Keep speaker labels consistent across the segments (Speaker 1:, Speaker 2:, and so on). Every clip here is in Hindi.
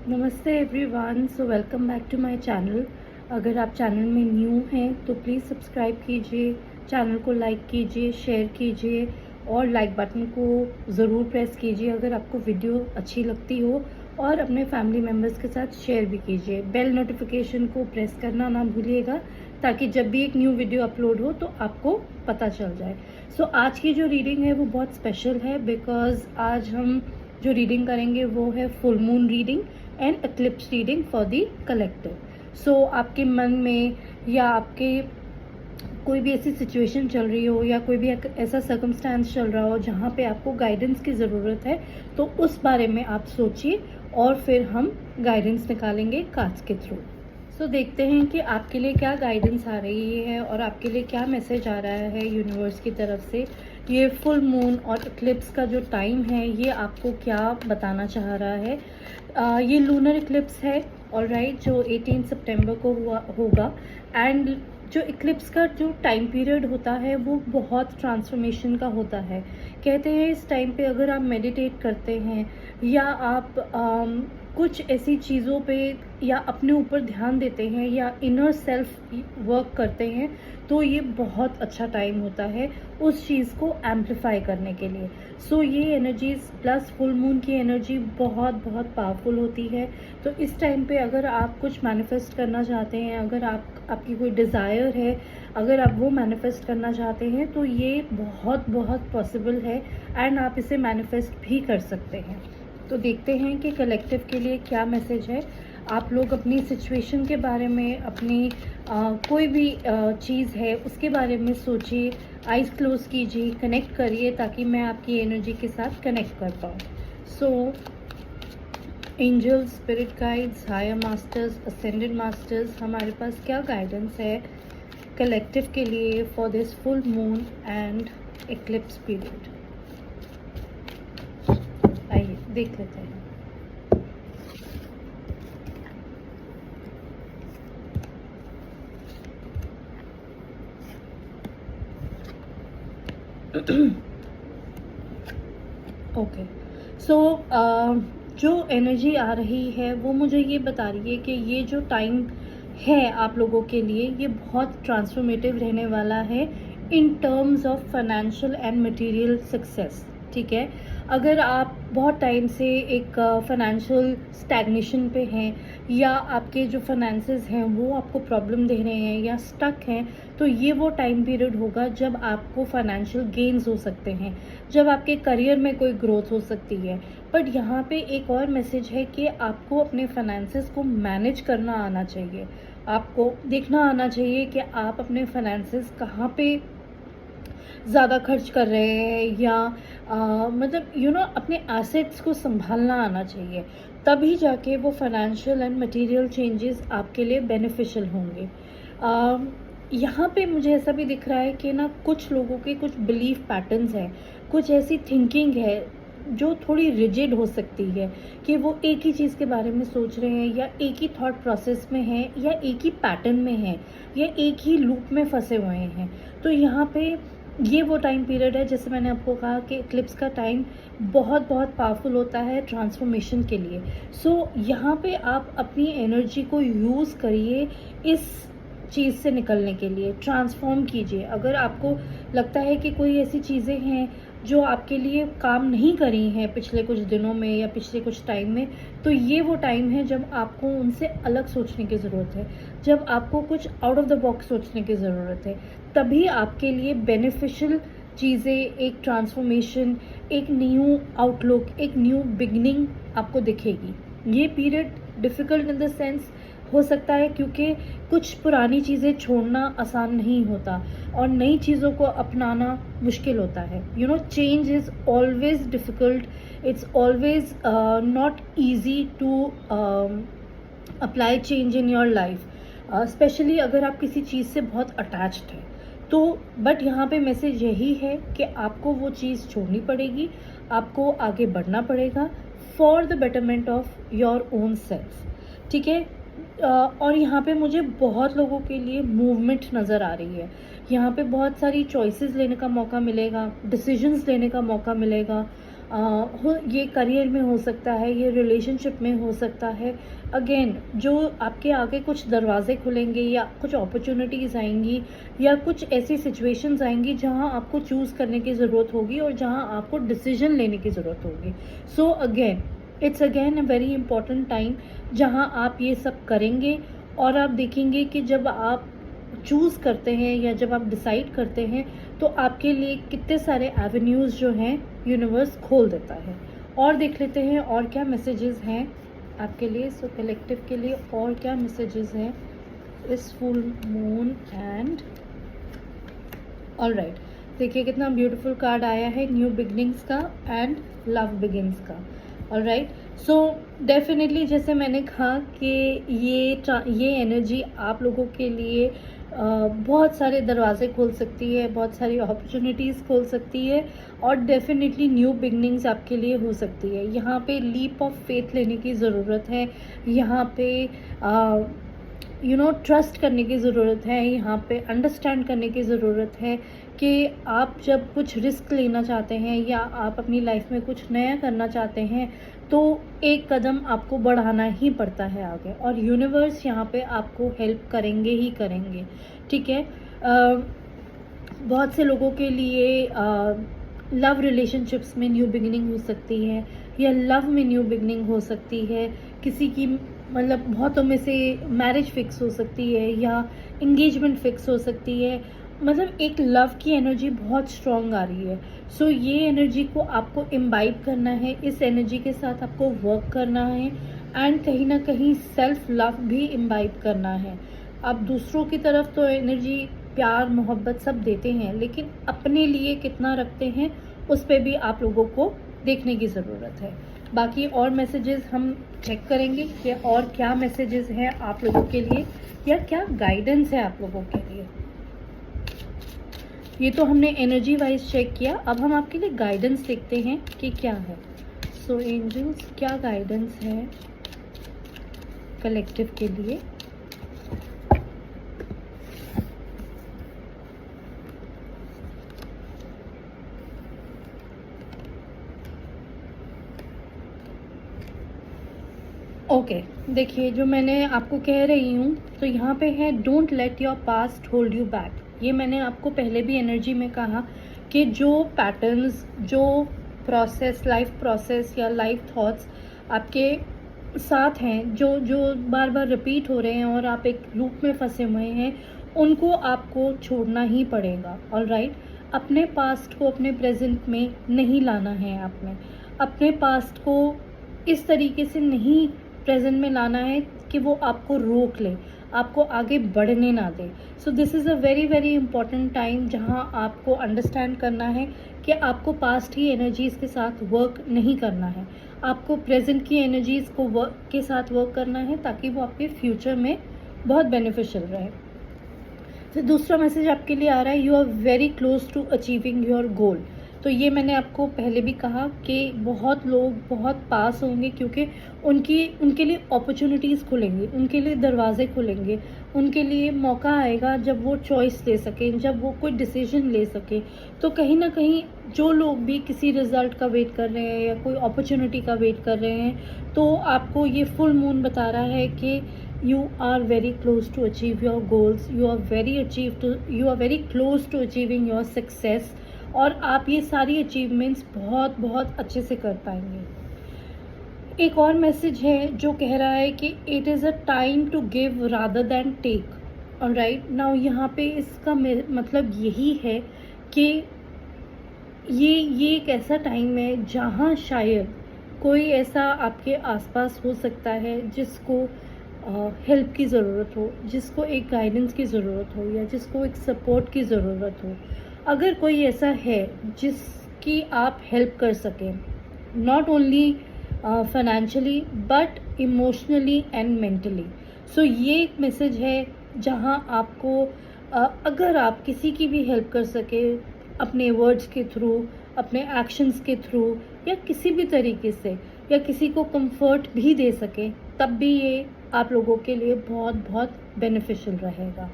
Speaker 1: नमस्ते everyone, so welcome back to my channel. अगर आप चैनल में न्यू हैं तो प्लीज़ सब्सक्राइब कीजिए, चैनल को लाइक कीजिए, शेयर कीजिए और लाइक बटन को ज़रूर प्रेस कीजिए अगर आपको वीडियो अच्छी लगती हो, और अपने फैमिली मेम्बर्स के साथ शेयर भी कीजिए। बेल नोटिफिकेशन को प्रेस करना ना भूलिएगा ताकि जब भी एक न्यू वीडियो अपलोड हो तो आपको पता चल जाए। सो आज की जो रीडिंग है वो बहुत स्पेशल है, बिकॉज़ आज हम जो रीडिंग करेंगे वो है full moon reading and eclipse reading for the collective. So आपके मन में या आपके कोई भी ऐसी सिचुएशन चल रही हो या कोई भी ऐसा सर्कमस्टांस चल रहा हो जहाँ पे आपको गाइडेंस की ज़रूरत है, तो उस बारे में आप सोचिए और फिर हम गाइडेंस निकालेंगे कार्ड्स के थ्रू। सो देखते हैं कि आपके लिए क्या गाइडेंस आ रही है और आपके लिए क्या मैसेज आ रहा है यूनिवर्स की तरफ से। ये फुल मून और इक्लिप्स का जो टाइम है ये आपको क्या बताना चाह रहा है। ये लूनर इक्लिप्स है ऑलराइट, जो 18 सितंबर को होगा। एंड जो इक्लिप्स का जो टाइम पीरियड होता है वो बहुत ट्रांसफॉर्मेशन का होता है। कहते हैं इस टाइम पे अगर आप मेडिटेट करते हैं या आप कुछ ऐसी चीज़ों पे या अपने ऊपर ध्यान देते हैं या इनर सेल्फ वर्क करते हैं, तो ये बहुत अच्छा टाइम होता है उस चीज़ को एम्पलीफाई करने के लिए। सो ये एनर्जीज प्लस फुल मून की एनर्जी बहुत बहुत पावरफुल होती है। तो इस टाइम पे अगर आप कुछ मैनिफेस्ट करना चाहते हैं, अगर आपकी कोई डिज़ायर है, अगर आप वो मैनिफेस्ट करना चाहते हैं, तो ये बहुत बहुत पॉसिबल है एंड आप इसे मैनिफेस्ट भी कर सकते हैं। तो देखते हैं कि कलेक्टिव के लिए क्या मैसेज है। आप लोग अपनी सिचुएशन के बारे में, अपनी कोई भी चीज़ है उसके बारे में सोचिए, आइज़ क्लोज कीजिए, कनेक्ट करिए ताकि मैं आपकी एनर्जी के साथ कनेक्ट कर पाऊँ। So angels, spirit guides, higher masters, ascended masters, हमारे पास क्या गाइडेंस है कलेक्टिव के लिए for this full moon and eclipse period. आइए देख लेते हैं। ओके, सो जो एनर्जी आ रही है वो मुझे ये बता रही है कि ये जो टाइम है आप लोगों के लिए ये बहुत ट्रांसफॉर्मेटिव रहने वाला है in terms of financial and material success. ठीक है, अगर आप बहुत टाइम से एक फाइनेंशियल स्टैग्नेशन पे हैं या आपके जो फाइनेंसेस हैं वो आपको प्रॉब्लम दे रहे हैं या स्टक हैं, तो ये वो टाइम पीरियड होगा जब आपको फाइनेंशियल गेन्स हो सकते हैं, जब आपके करियर में कोई ग्रोथ हो सकती है। बट यहाँ पे एक और मैसेज है कि आपको अपने फाइनेंसेस को मैनेज करना आना चाहिए। आपको देखना आना चाहिए कि आप अपने फाइनेंसेस कहाँ पे ज़्यादा खर्च कर रहे हैं या मतलब अपने एसेट्स को संभालना आना चाहिए। तभी जाके वो फाइनेंशियल एंड मटेरियल चेंजेस आपके लिए बेनिफिशियल होंगे। यहाँ पे मुझे ऐसा भी दिख रहा है कि ना कुछ लोगों के कुछ बिलीफ पैटर्न्स हैं, कुछ ऐसी थिंकिंग है जो थोड़ी रिजिड हो सकती है कि वो एक ही चीज़ के बारे में सोच रहे हैं या एक ही थॉट प्रोसेस में हैं या एक ही पैटर्न में हैं या एक ही लूप में फंसे हुए हैं। तो यहाँ पे ये वो टाइम पीरियड है, जैसे मैंने आपको कहा कि इक्लिप्स का टाइम बहुत बहुत पावरफुल होता है ट्रांसफॉर्मेशन के लिए। सो यहाँ पे आप अपनी एनर्जी को यूज़ करिए इस चीज़ से निकलने के लिए, ट्रांसफॉर्म कीजिए। अगर आपको लगता है कि कोई ऐसी चीज़ें हैं जो आपके लिए काम नहीं करी हैं पिछले कुछ दिनों में या पिछले कुछ टाइम में, तो ये वो टाइम है जब आपको उनसे अलग सोचने की ज़रूरत है, जब आपको कुछ आउट ऑफ द बॉक्स सोचने की ज़रूरत है। तभी आपके लिए बेनिफिशियल चीज़ें, एक ट्रांसफॉर्मेशन, एक न्यू आउटलुक, एक न्यू बिगनिंग आपको दिखेगी। ये period difficult in the sense हो सकता है क्योंकि कुछ पुरानी चीज़ें छोड़ना आसान नहीं होता और नई चीज़ों को अपनाना मुश्किल होता है। Change is always difficult, it's always not easy to apply change in your life, specially अगर आप किसी चीज़ से बहुत अटैच्ड हैं। तो बट यहाँ पे मैसेज यही है कि आपको वो चीज़ छोड़नी पड़ेगी, आपको आगे बढ़ना पड़ेगा for the betterment of your own self. ठीक है, और यहाँ पे मुझे बहुत लोगों के लिए मूवमेंट नज़र आ रही है। यहाँ पे बहुत सारी चॉइसेस लेने का मौका मिलेगा, डिसीजंस लेने का मौका मिलेगा। ये करियर में हो सकता है, ये रिलेशनशिप में हो सकता है। अगेन जो आपके आगे कुछ दरवाजे खुलेंगे या कुछ अपॉर्चुनिटीज़ आएंगी या कुछ ऐसी सिचुएशंस आएंगी जहां आपको चूज़ करने की ज़रूरत होगी और जहां आपको डिसीजन लेने की ज़रूरत होगी। So again it's again a very important time जहां आप ये सब करेंगे और आप देखेंगे कि जब आप चूज़ करते हैं या जब आप डिसाइड करते हैं तो आपके लिए कितने सारे एवेन्यूज़ जो हैं यूनिवर्स खोल देता है। और देख लेते हैं और क्या मैसेजेस हैं आपके लिए। सो कलेक्टिव के लिए और क्या मैसेजेस हैं इस फुल मून एंड ऑलराइट। देखिए कितना ब्यूटीफुल कार्ड आया है, न्यू बिगनिंग्स का एंड लव बिगिंस का। ऑलराइट, सो डेफिनेटली जैसे मैंने कहा कि ये एनर्जी आप लोगों के लिए बहुत सारे दरवाजे खोल सकती है, बहुत सारी अपॉर्चुनिटीज़ खोल सकती है और डेफिनेटली न्यू बिगनिंग्स आपके लिए हो सकती है। यहाँ पे लीप ऑफ फेथ लेने की ज़रूरत है, यहाँ पे ट्रस्ट करने की ज़रूरत है, यहाँ पे अंडरस्टैंड करने की ज़रूरत है कि आप जब कुछ रिस्क लेना चाहते हैं या आप अपनी लाइफ में कुछ नया करना चाहते हैं तो एक कदम आपको बढ़ाना ही पड़ता है आगे, और यूनिवर्स यहाँ पे आपको हेल्प करेंगे ही करेंगे। ठीक है, बहुत से लोगों के लिए लव रिलेशनशिप्स में न्यू बिगिनिंग हो सकती है या लव में न्यू बिगिनिंग हो सकती है। किसी की मतलब बहुतों में से मैरिज फिक्स हो सकती है या इंगेजमेंट फिक्स हो सकती है। मतलब एक लव की एनर्जी बहुत स्ट्रॉन्ग आ रही है। सो ये एनर्जी को आपको इम्बाइब करना है, इस एनर्जी के साथ आपको वर्क करना है एंड कहीं ना कहीं सेल्फ लव भी इम्बाइब करना है। आप दूसरों की तरफ तो एनर्जी प्यार मोहब्बत सब देते हैं, लेकिन अपने लिए कितना रखते हैं उस पर भी आप लोगों को देखने की ज़रूरत है। बाकी और मैसेजेस हम चेक करेंगे कि और क्या मैसेजेस हैं आप लोगों के लिए या क्या गाइडेंस है आप लोगों के लिए। ये तो हमने एनर्जी वाइज चेक किया, अब हम आपके लिए गाइडेंस देखते हैं कि क्या है। सो एंजल्स क्या गाइडेंस है कलेक्टिव के लिए। ओके, देखिए जो मैंने आपको कह रही हूँ तो यहाँ पे है don't let your past hold you back. ये मैंने आपको पहले भी एनर्जी में कहा कि जो पैटर्न्स, जो प्रोसेस, लाइफ प्रोसेस या लाइफ थॉट्स आपके साथ हैं, जो जो बार बार रिपीट हो रहे हैं और आप एक लूप में फंसे हुए हैं, उनको आपको छोड़ना ही पड़ेगा। ऑलराइट, अपने पास्ट को अपने प्रेजेंट में नहीं लाना है। आपने अपने पास्ट को इस तरीके से नहीं प्रेजेंट में लाना है कि वो आपको रोक ले, आपको आगे बढ़ने ना दे। So this is a very very important time जहाँ आपको अंडरस्टैंड करना है कि आपको पास्ट की एनर्जीज़ के साथ वर्क नहीं करना है, आपको प्रेजेंट की एनर्जीज़ को वर्क के साथ वर्क करना है ताकि वो आपके फ्यूचर में बहुत बेनिफिशियल रहे। फिर दूसरा मैसेज आपके लिए आ रहा है, you are very close to achieving your goal. तो ये मैंने आपको पहले भी कहा कि बहुत लोग बहुत पास होंगे क्योंकि उनके लिए अपॉर्चुनिटीज़ खुलेंगी, उनके लिए दरवाजे खुलेंगे, उनके लिए मौका आएगा जब वो चॉइस ले सकें, जब वो कोई डिसीजन ले सकें। तो कहीं ना कहीं जो लोग भी किसी रिज़ल्ट का वेट कर रहे हैं या कोई अपॉर्चुनिटी का वेट कर रहे हैं, तो आपको ये फुल मून बता रहा है कि you are very close to achieve your goals, you are very close to achieving your success, और आप ये सारी अचीवमेंट्स बहुत बहुत अच्छे से कर पाएंगे। एक और मैसेज है जो कह रहा है कि it is a time to give rather than take. Alright, now यहाँ पे इसका मतलब यही है कि ये एक ऐसा टाइम है जहाँ शायद कोई ऐसा आपके आसपास हो सकता है जिसको हेल्प की ज़रूरत हो, जिसको एक गाइडेंस की ज़रूरत हो या जिसको एक सपोर्ट की ज़रूरत हो। अगर कोई ऐसा है जिसकी आप हेल्प कर सकें, not only financially but emotionally and mentally, so ये एक मैसेज है जहां आपको अगर आप किसी की भी हेल्प कर सके अपने वर्ड्स के थ्रू, अपने एक्शंस के थ्रू या किसी भी तरीके से, या किसी को कंफर्ट भी दे सके, तब भी ये आप लोगों के लिए बहुत बहुत बेनिफिशियल रहेगा।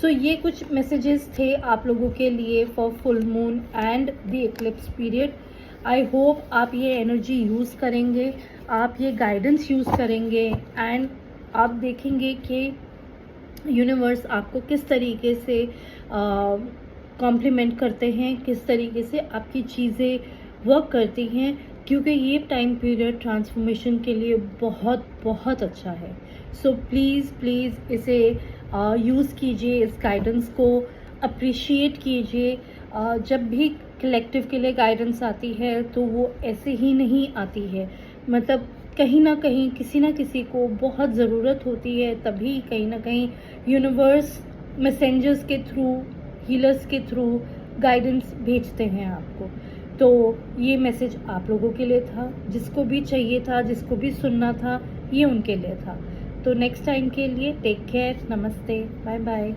Speaker 1: सो ये कुछ मैसेजेस थे आप लोगों के लिए for full moon and the eclipse period. I hope आप ये एनर्जी यूज़ करेंगे, आप ये गाइडेंस यूज़ करेंगे एंड आप देखेंगे कि यूनिवर्स आपको किस तरीके से कॉम्प्लीमेंट करते हैं, किस तरीके से आपकी चीज़ें वर्क करती हैं, क्योंकि ये टाइम पीरियड ट्रांसफॉर्मेशन के लिए बहुत बहुत अच्छा है। सो प्लीज़ प्लीज़ इसे यूज़ कीजिए, इस गाइडेंस को अप्रिशिएट कीजिए। जब भी कलेक्टिव के लिए गाइडेंस आती है तो वो ऐसे ही नहीं आती है, मतलब कहीं ना कहीं किसी ना किसी को बहुत ज़रूरत होती है, तभी कहीं ना कहीं यूनिवर्स मैसेंजर्स के थ्रू, हीलर्स के थ्रू गाइडेंस भेजते हैं आपको। तो ये मैसेज आप लोगों के लिए था, जिसको भी चाहिए था, जिसको भी सुनना था, ये उनके लिए था। तो नेक्स्ट टाइम के लिए टेक केयर, नमस्ते, बाय बाय।